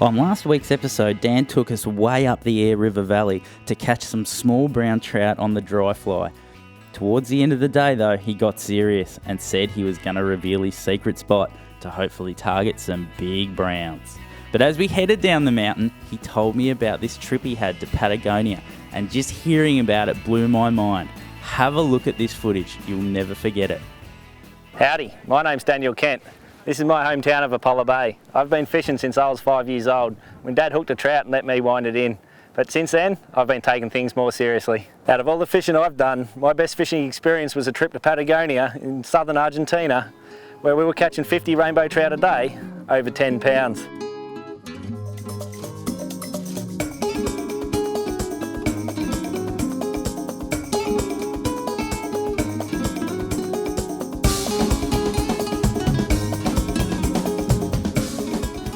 On last week's episode, Dan took us way up the Air River Valley to catch some small brown trout on the dry fly. Towards the end of the day though, he got serious and said he was going to reveal his secret spot to hopefully target some big browns. But as we headed down the mountain, he told me about this trip he had to Patagonia, and just hearing about it blew my mind. Have a look at this footage, you'll never forget it. Howdy, my name's Daniel Kent. This is my hometown of Apollo Bay. I've been fishing since I was 5 years old, when Dad hooked a trout and let me wind it in. But since then, I've been taking things more seriously. Out of all the fishing I've done, my best fishing experience was a trip to Patagonia in southern Argentina, where we were catching 50 rainbow trout a day, over 10 pounds.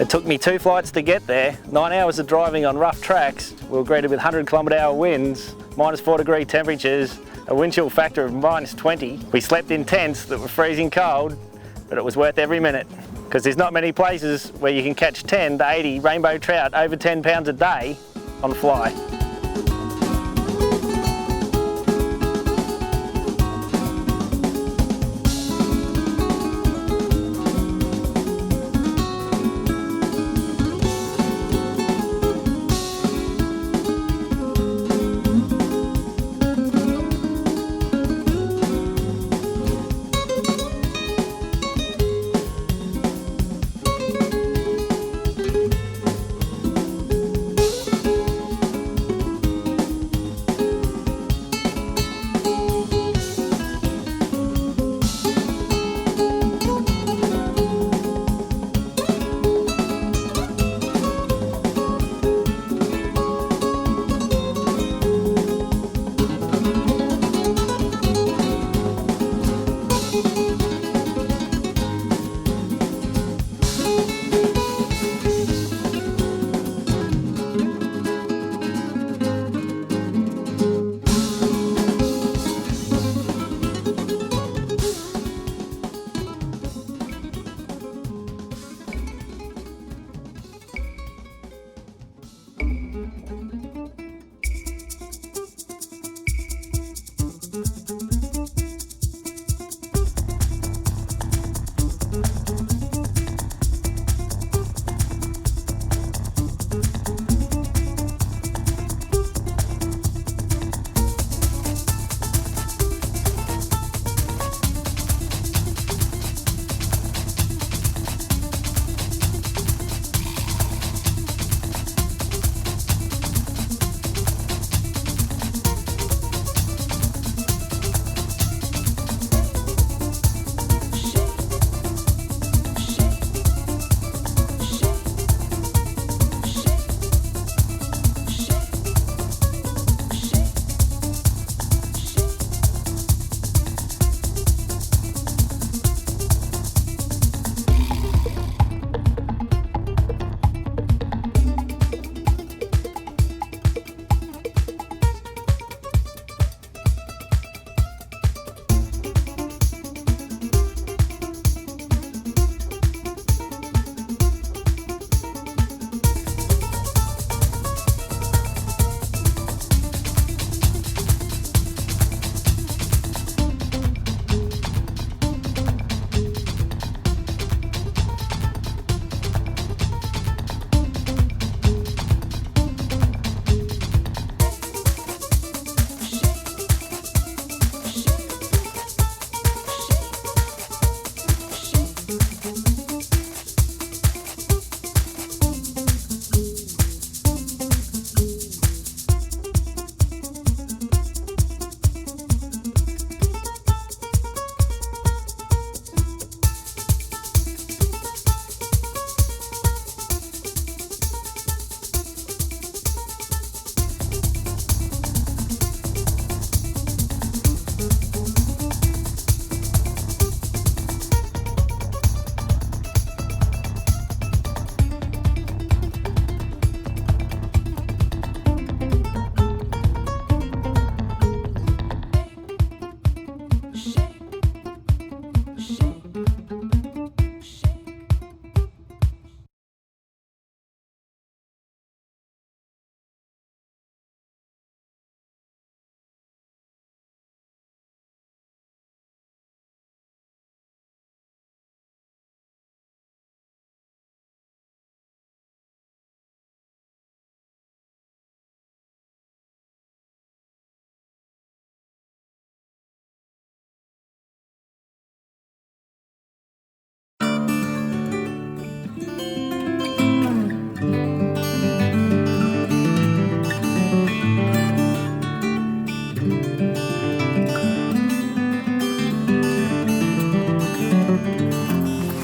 It took me 2 flights to get there, 9 hours of driving on rough tracks. We were greeted with 100-kilometre-hour winds, -4-degree temperatures, a wind chill factor of -20. We slept in tents that were freezing cold, but it was worth every minute. Because there's not many places where you can catch 10 to 80 rainbow trout over 10 pounds a day on fly.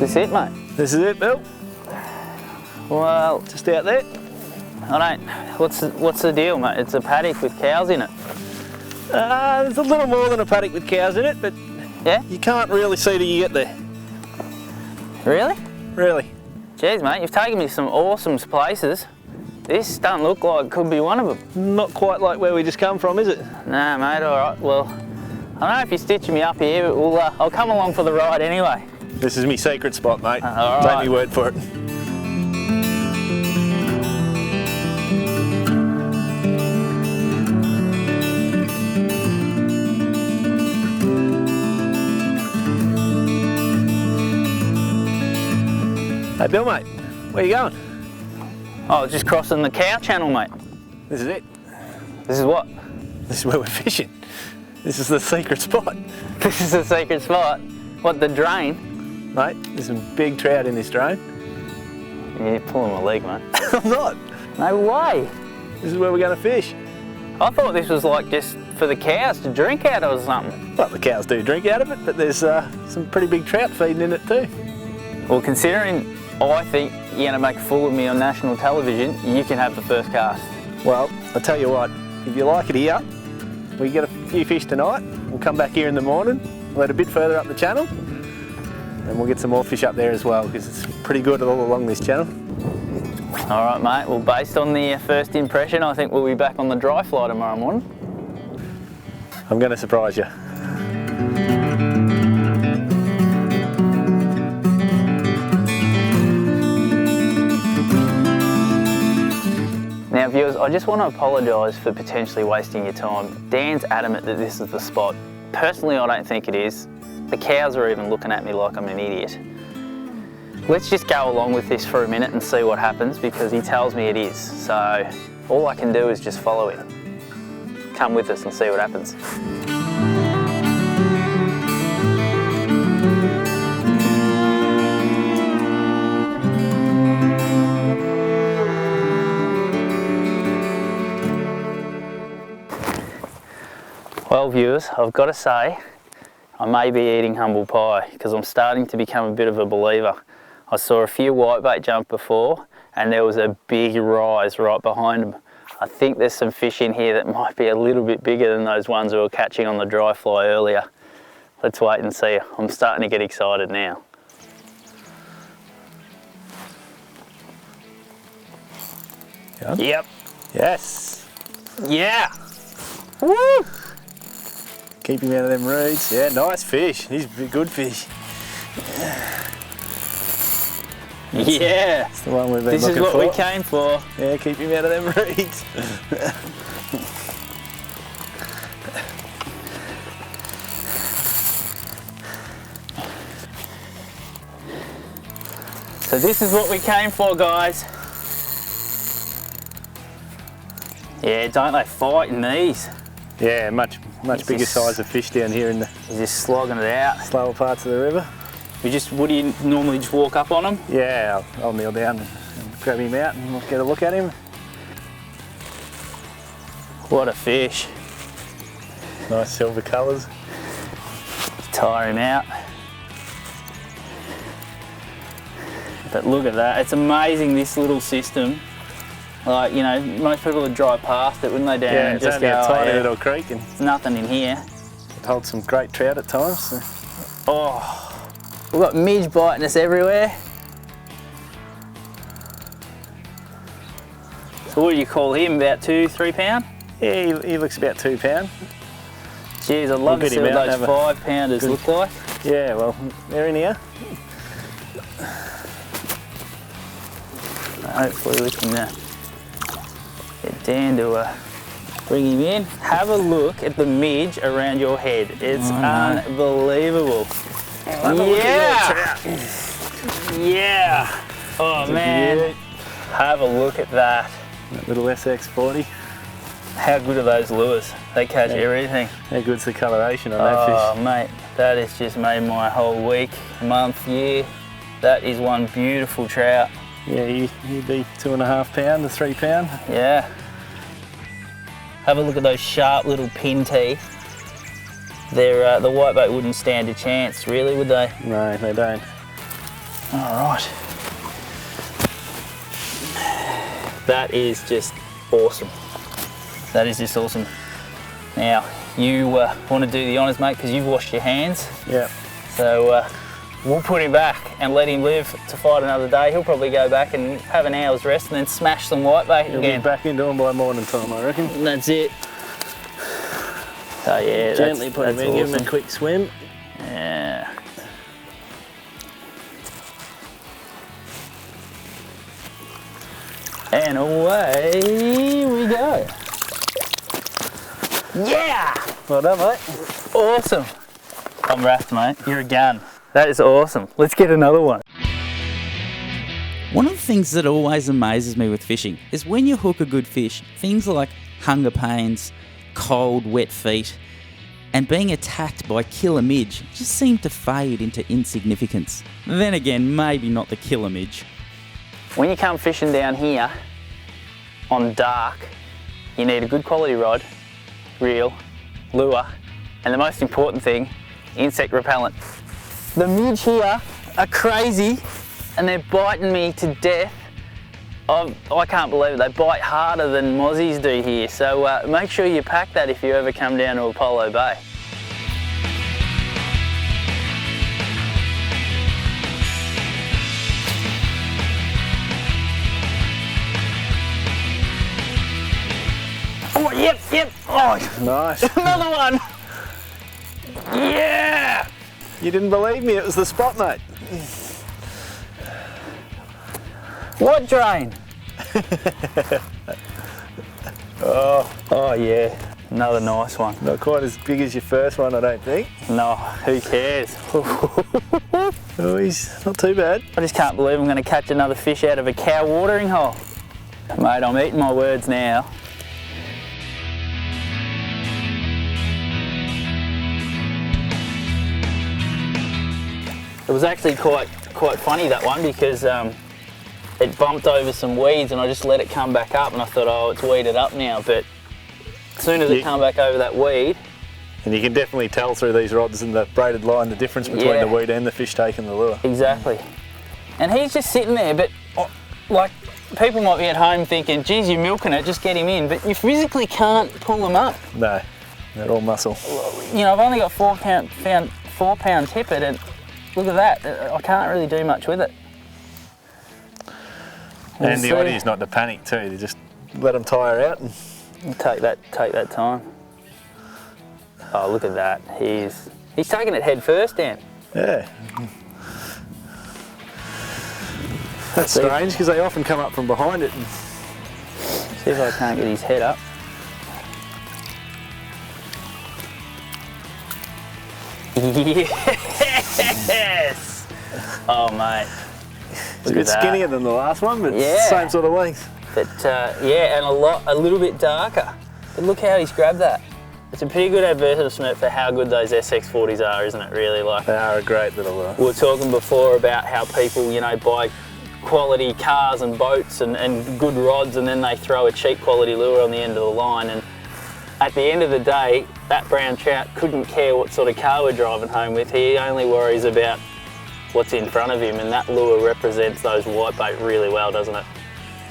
this it, mate? This is it, Bill. Well, Just out there. I don't. What's the deal, mate? It's a paddock with cows in it. There's a little more than a paddock with cows in it, but Yeah? you can't really see till you get there. Really? Really. Jeez, mate, you've taken me to some awesome places. This doesn't look like it could be one of them. Not quite like where we just come from, is it? Nah, mate, all right. Well, I don't know if you're stitching me up here, but I'll come along for the ride anyway. This is my secret spot, mate. All Take right. me word for it. Hey, Bill, mate, where you going? Oh, just crossing the cow channel, mate. This is it. This is what? This is where we're fishing. This is the secret spot. This is a secret spot. What, the drain? Mate, there's some big trout in this drain. You're pulling my leg, mate. I'm not. No way. This is where we're going to fish. I thought this was like just for the cows to drink out of or something. Well, the cows do drink out of it, but there's some pretty big trout feeding in it too. Well, considering I think you're going to make a fool of me on national television, you can have the first cast. Well, I'll tell you what, if you like it here, we get a few fish tonight. We'll come back here in the morning, we'll head a bit further up the channel, and we'll get some more fish up there as well, because it's pretty good all along this channel. All right, mate. Well, based on the first impression, I think we'll be back on the dry fly tomorrow morning. I'm going to surprise you. Now, viewers, I just want to apologise for potentially wasting your time. Dan's adamant that this is the spot. Personally, I don't think it is. The cows are even looking at me like I'm an idiot. Let's just go along with this for a minute and see what happens, because he tells me it is. So all I can do is just follow him. Come with us and see what happens. Well, viewers, I've got to say, I may be eating humble pie because I'm starting to become a bit of a believer. I saw a few whitebait jump before and there was a big rise right behind them. I think there's some fish in here that might be a little bit bigger than those ones we were catching on the dry fly earlier. Let's wait and see. I'm starting to get excited now. Yeah. Yep. Yes. Yeah. Woo! Keep him out of them reeds. Yeah, nice fish. He's a good fish. Yeah. That's the one we've been This is looking what for. we came for. Yeah, keep him out of them reeds. So this is what we came for, guys. Yeah, don't they fight in these? Yeah, much bigger size of fish down here in the You're just slogging it out. slower parts of the river. What do you normally just walk up on them? Yeah, I'll kneel down and grab him out and we'll get a look at him. What a fish. Nice silver colours. Tire him out. But look at that, it's amazing, this little system. Like, you know, most people would drive past it, wouldn't they, Dan? Yeah, and it's just only go, a tiny "Oh, yeah, little creek and there's nothing in here." it holds some great trout at times. So. Oh, we've got midge biting us everywhere. So what do you call him, about 2-3 pound? Yeah, he looks about 2 pound. Jeez, I'd love to get see him what out those and have a 5 pounders good- look like. Yeah, well, they're in here. Hopefully we can get Dan to bring him in. Have a look at the midge around your head. It's unbelievable. Yeah! Yeah! Oh man, have a look at that. That little SX40. How good are those lures? They catch everything. How good's the coloration on that Oh fish? mate, that has just made my whole week, month, year. That is one beautiful trout. Yeah, he'd be 2.5 pound to 3 pound. Yeah. Have a look at those sharp little pin teeth. They're, the whitebait wouldn't stand a chance, really, would they? No, they don't. All right. That is just awesome. That is just awesome. Now, you want to do the honours, mate, because you've washed your hands. Yeah. So we'll put him back and let him live to fight another day. He'll probably go back and have an hour's rest and then smash some whitebait He'll again. be back into them by morning time, I reckon. And that's it. So yeah, Gently put him in, give him awesome. a quick swim. Yeah. And away we go. Yeah! Well done, mate. Awesome. I'm wrapped, mate. You're a gun. That is awesome. Let's get another one. One of the things that always amazes me with fishing is when you hook a good fish, things like hunger pains, cold, wet feet, and being attacked by killer midge just seem to fade into insignificance. Then again, maybe not the killer midge. When you come fishing down here on dark, you need a good quality rod, reel, lure, and the most important thing, insect repellent. The midge here are crazy and they're biting me to death. I can't believe it, they bite harder than mozzies do here, so make sure you pack that if you ever come down to Apollo Bay. Oh, yep. Oh, Nice. another one. Yeah. You didn't believe me, it was the spot, mate. What drain? Oh yeah, another nice one. Not quite as big as your first one, I don't think. No, who cares? Oh, he's not too bad. I just can't believe I'm going to catch another fish out of a cow watering hole. Mate, I'm eating my words now. It was actually quite funny, that one, because it bumped over some weeds and I just let it come back up and I thought, oh, it's weeded up now, but as soon as it come back over that weed. And you can definitely tell through these rods and the braided line the difference between the weed and the fish taking the lure. Exactly. And he's just sitting there, but like, people might be at home thinking, geez, you're milking it, just get him in, but you physically can't pull them up. No, they're all muscle. You know, I've only got 4 pound tippet and look at that, I can't really do much with it. And the idea is not to panic too, to just let them tire out. And take that time. Oh, look at that. He's taking it head first, Dan. yeah. That's strange because they often come up from behind it. See if I can't get his head up. Yes! Oh, mate. It's a bit skinnier than the last one, but Yeah. same sort of length. But yeah, and a little bit darker. But look how he's grabbed that. It's a pretty good advertisement for how good those SX40s are, isn't it, really? Like, They are a great little lure. we were talking before about how people, you know, buy quality cars and boats and good rods, and then they throw a cheap quality lure on the end of the line. And at the end of the day, that brown trout couldn't care what sort of car we're driving home with. He only worries about what's in front of him, and that lure represents those whitebait really well, doesn't it?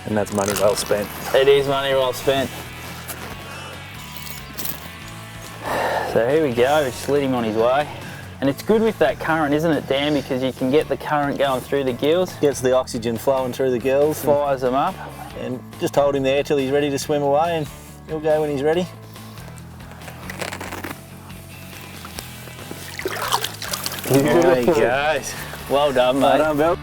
And that's money well spent. It is money well spent. So here we go, just let him on his way. And it's good with that current, isn't it, Dan? Because you can get the current going through the gills, Gets the oxygen flowing through the gills. fires them up. And just hold him there till he's ready to swim away, and he'll go when he's ready. There he goes. Well done, mate. Well done, Bill.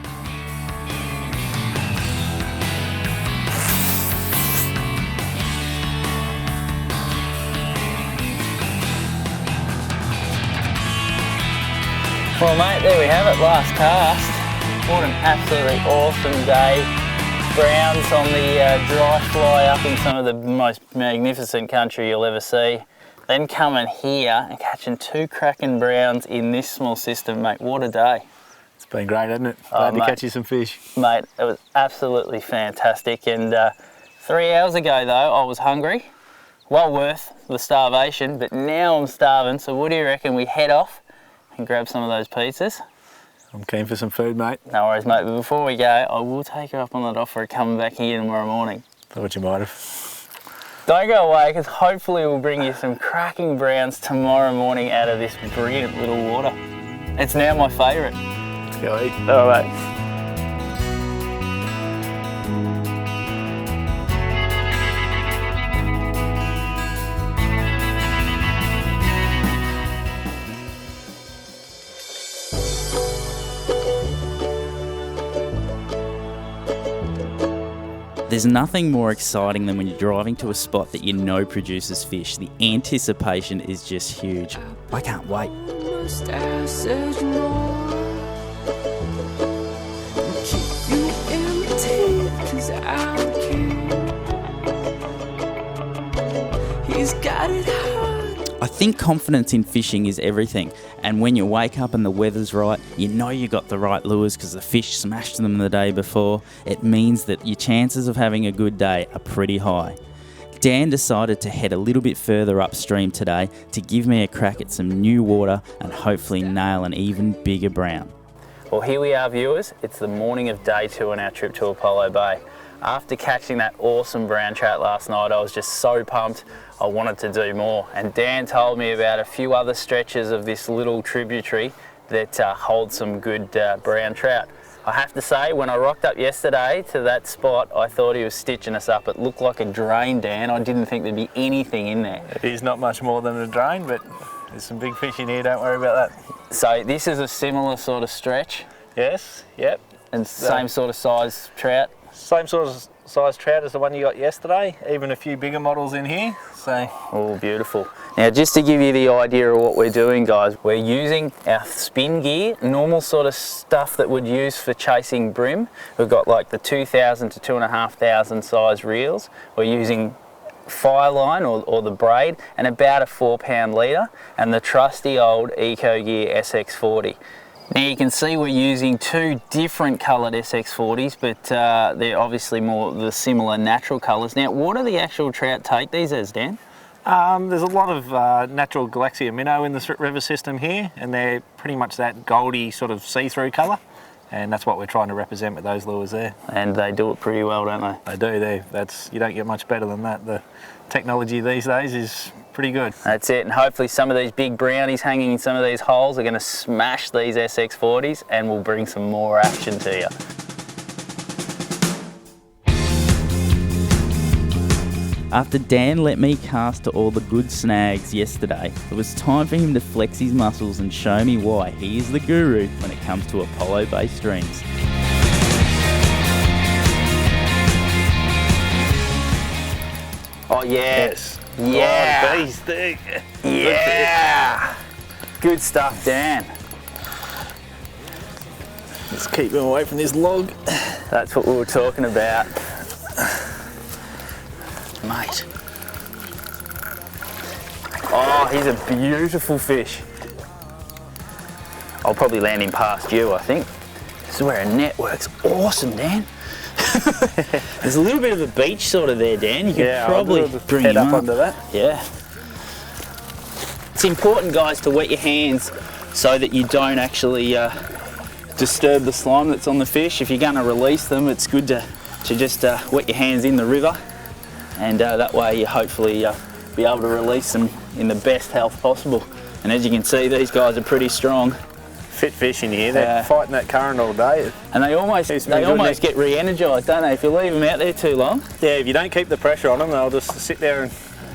Well, mate, there we have it, last cast. What an absolutely awesome day. Browns on the dry fly up in some of the most magnificent country you'll ever see. Then coming here and catching 2 cracking browns in this small system, mate. What a day. It's been great, hasn't it? Glad to mate. catch you some fish. Mate, it was absolutely fantastic. And 3 hours ago, though, I was hungry. Well worth the starvation, but now I'm starving. So what do you reckon we head off and grab some of those pizzas? I'm keen for some food, mate. No worries, mate. But before we go, I will take her up on that offer of coming back here tomorrow morning. Thought you might have. Don't go away, because hopefully we'll bring you some cracking browns tomorrow morning out of this brilliant little water. It's now my favourite. Let's go eat. All right. There's nothing more exciting than when you're driving to a spot that you know produces fish. The anticipation is just huge. I can't wait. I think confidence in fishing is everything, and when you wake up and the weather's right, you know you got the right lures because the fish smashed them the day before. It means that your chances of having a good day are pretty high. Dan decided to head a little bit further upstream today to give me a crack at some new water and hopefully nail an even bigger brown. Well, here we are, viewers. It's the morning of day 2 on our trip to Apollo Bay. After catching that awesome brown trout last night, I was just so pumped I wanted to do more. And Dan told me about a few other stretches of this little tributary that hold some good brown trout. I have to say, when I rocked up yesterday to that spot, I thought he was stitching us up. It looked like a drain, Dan. I didn't think there'd be anything in there. It is not much more than a drain, but there's some big fish in here, don't worry about that. So this is a similar sort of stretch? Yes, yep. And same sort of size trout? Same sort of size trout as the one you got yesterday, even a few bigger models in here. So, oh, beautiful. Now, just to give you the idea of what we're doing, guys, we're using our spin gear, normal sort of stuff that we'd use for chasing bream. We've got like the 2,000 to 2,500 size reels. We're using fire line or the braid and about a 4-pound leader, and the trusty old Eco Gear SX40. Now you can see we're using 2 different coloured SX40s, but they're obviously more the similar natural colours. Now, what do the actual trout take these as, Dan? There's a lot of natural Galaxia minnow in the river system here, and they're pretty much that goldy sort of see-through colour, and that's what we're trying to represent with those lures there. And they do it pretty well, don't they? They do. You don't get much better than that. The technology these days is pretty good. That's it, and hopefully some of these big brownies hanging in some of these holes are going to smash these SX40s and we'll bring some more action to you. After Dan let me cast to all the good snags yesterday, it was time for him to flex his muscles and show me why he is the guru when it comes to Apollo Bay streams. Oh yeah. Yes. Yeah. Oh, beast thing. Yeah. Good stuff, Dan. Let's keep him away from this log. That's what we were talking about. Mate. Oh, he's a beautiful fish. I'll probably land him past you, I think. This is where a net works awesome, Dan. There's a little bit of a beach sort of there, Dan. You could probably bring him up under that. Yeah. It's important, guys, to wet your hands so that you don't actually disturb the slime that's on the fish. If you're going to release them, it's good to just wet your hands in the river, and that way you hopefully be able to release them in the best health possible. And as you can see, these guys are pretty strong. Fit fish in here, they're fighting that current all day. And they almost get re-energised, don't they, if you leave them out there too long? Yeah, if you don't keep the pressure on them, they'll just sit there and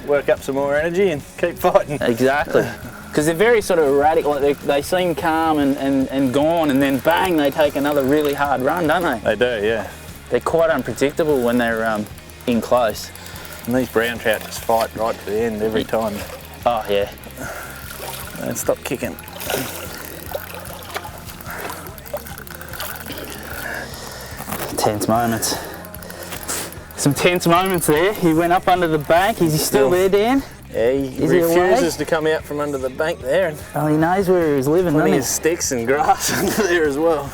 work up some more energy and keep fighting. Exactly. Because they're very sort of erratic, like they seem calm and gone, and then bang, they take another really hard run, don't they? They do, yeah. They're quite unpredictable when they're in close. And these brown trout just fight right to the end every time. Oh, yeah. Don't stop kicking. Tense moments. Some tense moments there. He went up under the bank. Is he still there, Dan? Yeah, he refuses to come out from under the bank there. And he knows where he was living, doesn't he? Plenty of sticks and grass under there as well.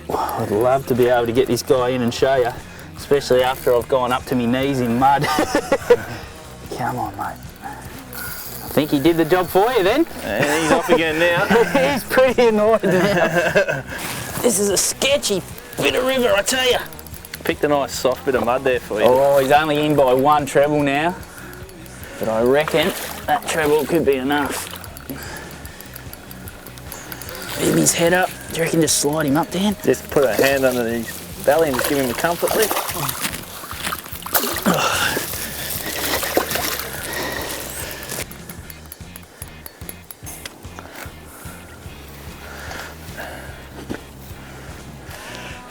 I'd love to be able to get this guy in and show you, especially after I've gone up to my knees in mud. Come on, mate. Think he did the job for you then? And he's off again now. He's pretty annoyed now. This is a sketchy bit of river, I tell you. Picked a nice soft bit of mud there for you. Oh, he's only in by 1 treble now. But I reckon that treble could be enough. Leave his head up. Do you reckon just slide him up, Dan? Just put a hand under his belly and just give him a comfort lift.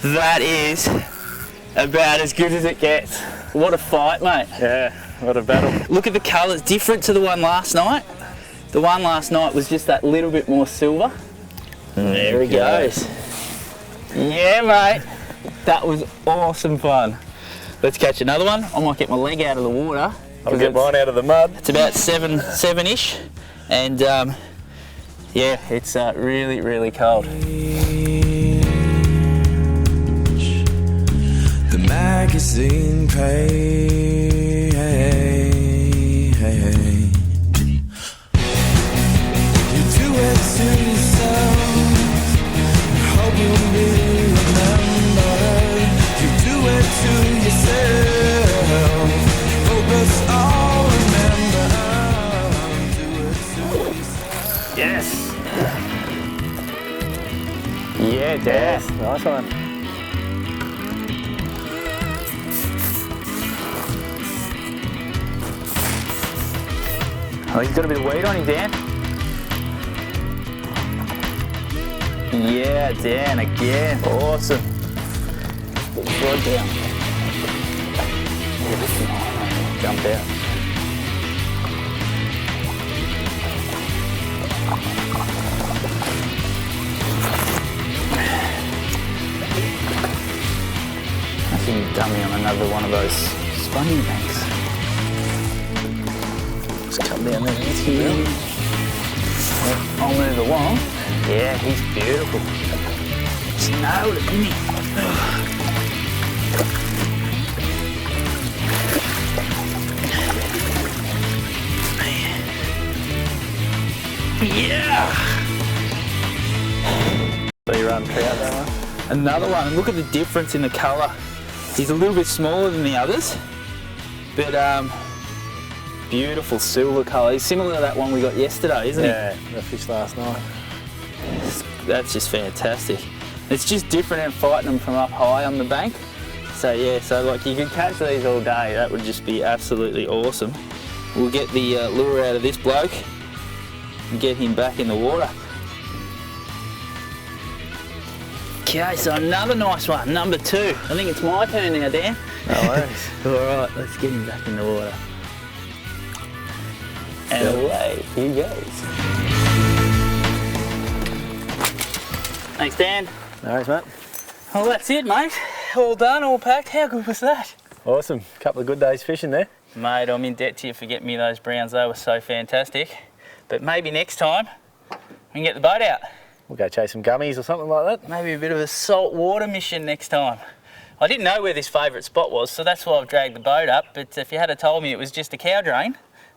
That is about as good as it gets. What a fight, mate. Yeah, what a battle. Look at the colours, different to the one last night. The one last night was just that little bit more silver. There he goes. Yeah, mate. That was awesome fun. Let's catch another one. I might get my leg out of the water. I'll get mine out of the mud. It's about seven-ish. And yeah, it's really, really cold. The magazine page. You do it to yourself. Hope you'll be remembered. You do it to yourself. Focus all remember. Do it to yourself. Yes. Yeah, Dad. Nice one. Oh, he's got a bit of weight on him, Dan. Yeah, Dan, again. Awesome. Put his rod down. Yeah, this is nice. Jumped out. I think you've done me on another one of those spongy banks. Come down there here. I'll move along. Yeah, he's beautiful. Just nailed it, didn't he? Yeah! So you run trout that one? Another one. Look at the difference in the colour. He's a little bit smaller than the others, but beautiful silver colour. He's similar to that one we got yesterday, isn't he? Yeah, the fish last night. That's just fantastic. It's just different and fighting them from up high on the bank. So yeah, so like you could catch these all day. That would just be absolutely awesome. We'll get the lure out of this bloke and get him back in the water. Okay, so another nice one, number 2. I think it's my turn now, Dan. No worries. All right, let's get him back in the water. And away he goes. Thanks, Dan. No worries, mate. Well, that's it, mate. All done, all packed. How good was that? Awesome. Couple of good days fishing there. Mate, I'm in debt to you for getting me those browns. They were so fantastic. But maybe next time we can get the boat out. We'll go chase some gummies or something like that. Maybe a bit of a salt water mission next time. I didn't know where this favourite spot was, so that's why I've dragged the boat up. But if you had told me it was just a cow drain,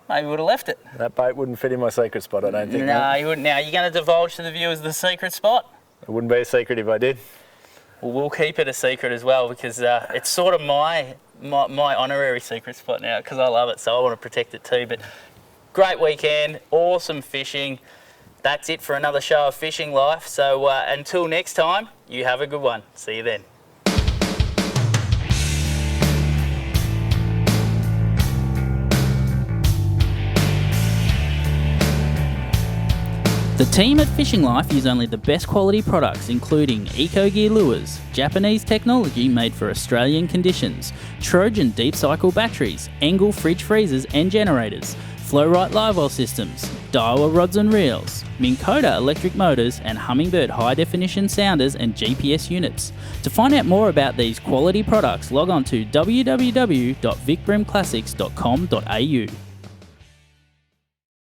maybe we would have left it. That boat wouldn't fit in my secret spot, I don't think. No, mate. you wouldn't. Now, you're going to divulge to the viewers the secret spot? It wouldn't be a secret if I did. Well, we'll keep it a secret as well because it's sort of my honorary secret spot now because I love it, so I want to protect it too. But great weekend, awesome fishing. That's it for another show of Fishing Life. So until next time, you have a good one. See you then. The team at Fishing Life use only the best quality products including Eco-Gear lures, Japanese technology made for Australian conditions, Trojan deep cycle batteries, Engel fridge freezers and generators, Flow-Right live oil systems, Daiwa rods and reels, Minn Kota electric motors and Humminbird high definition sounders and GPS units. To find out more about these quality products, log on to www.vicbreamclassics.com.au.